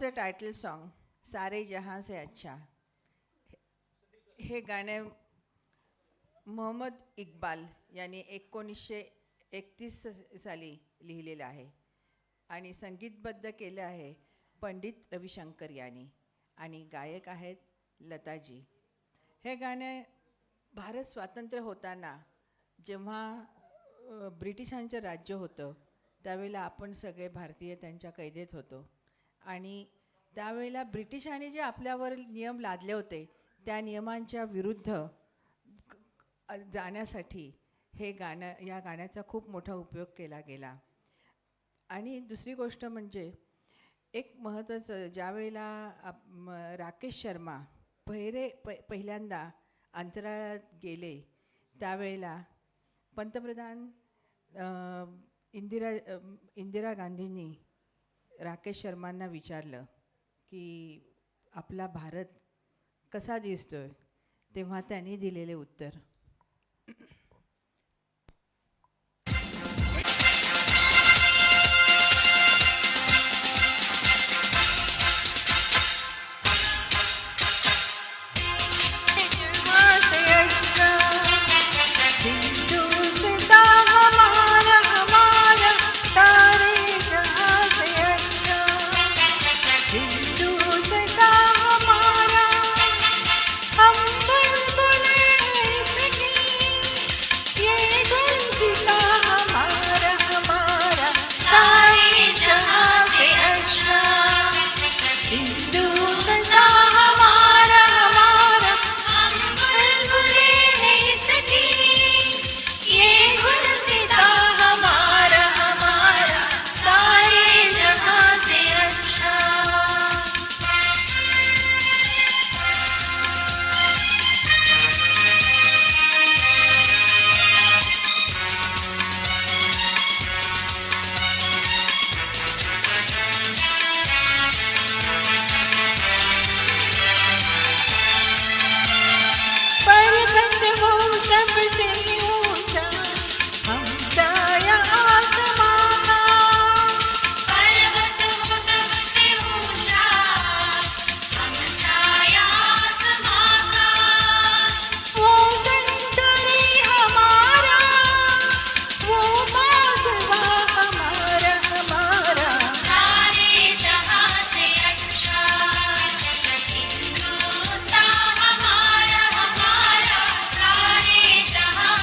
आजचं title song सारे जहां से अच्छा हे गाणे मोहम्मद इक्बाल यांनी 1931 साली लिहिलेलं आहे आणि संगीतबद्ध केलं आहे पंडित रविशंकर यांनी आणि गायक आहेत लताजी. हे गाणे भारत स्वातंत्र्य होताना जेव्हा ब्रिटिशांचं राज्य होतं त्यावेळेला आपण सगळे भारतीय त्यांच्या कैदेत होतो आणि त्यावेळेला ब्रिटिशांनी जे आपल्यावर नियम लादले होते त्या नियमांच्या विरुद्ध जाण्यासाठी या गाण्याचा खूप मोठा उपयोग केला गेला. आणि दुसरी गोष्ट म्हणजे एक महत्त्वाचं, ज्यावेळेला राकेश शर्मा पहिल्यांदा अंतराळात गेले त्यावेळेला पंतप्रधान इंदिरा गांधींनी राकेश शर्मांना विचारलं की आपला भारत कसा दिसतोय, तेव्हा त्यांनी दिलेले उत्तर जहां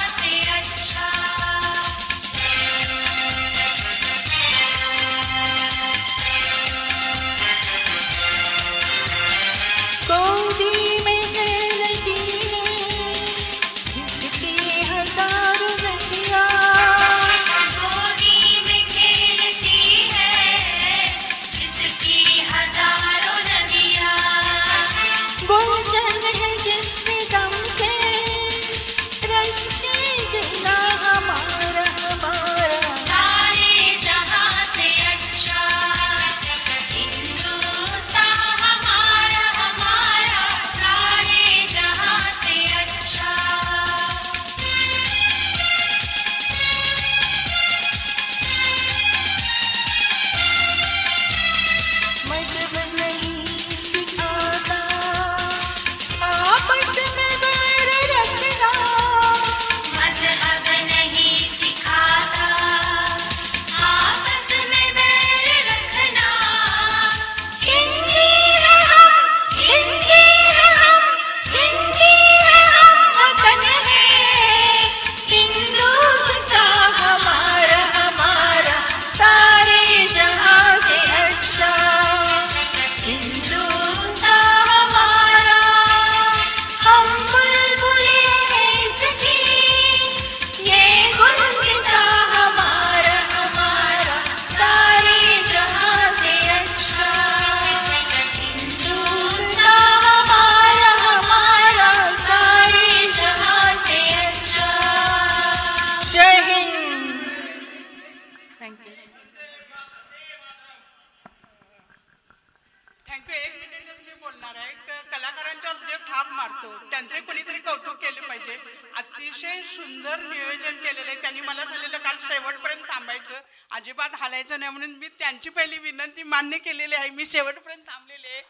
मारतो त्यांचे कोणीतरी कौतुक केले पाहिजे. अतिशय सुंदर नियोजन केलेलं आहे त्यांनी. मला सांगितलं काल शेवटपर्यंत थांबायचं, अजिबात हालायचं नाही म्हणून मी त्यांची पहिली विनंती मान्य केलेली आहे. मी शेवटपर्यंत थांबलेले आहे.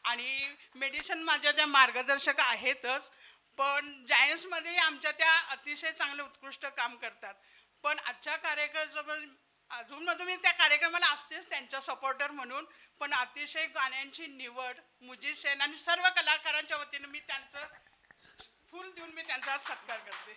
आणि मेडिसिन माझ्या त्या मार्गदर्शक आहेतच, पण जायंट्समध्ये आमच्या त्या अतिशय चांगलं उत्कृष्ट काम करतात. पण आजच्या कार्यक्रम अजूनमधून मी त्या कार्यक्रमाला असतेच त्यांच्या सपोर्टर म्हणून, पण अतिशय गाण्यांची निवड, म्युझिशियन आणि सर्व कलाकारांच्या वतीने मी त्यांचं फूल देऊन मी त्यांचा सत्कार करते.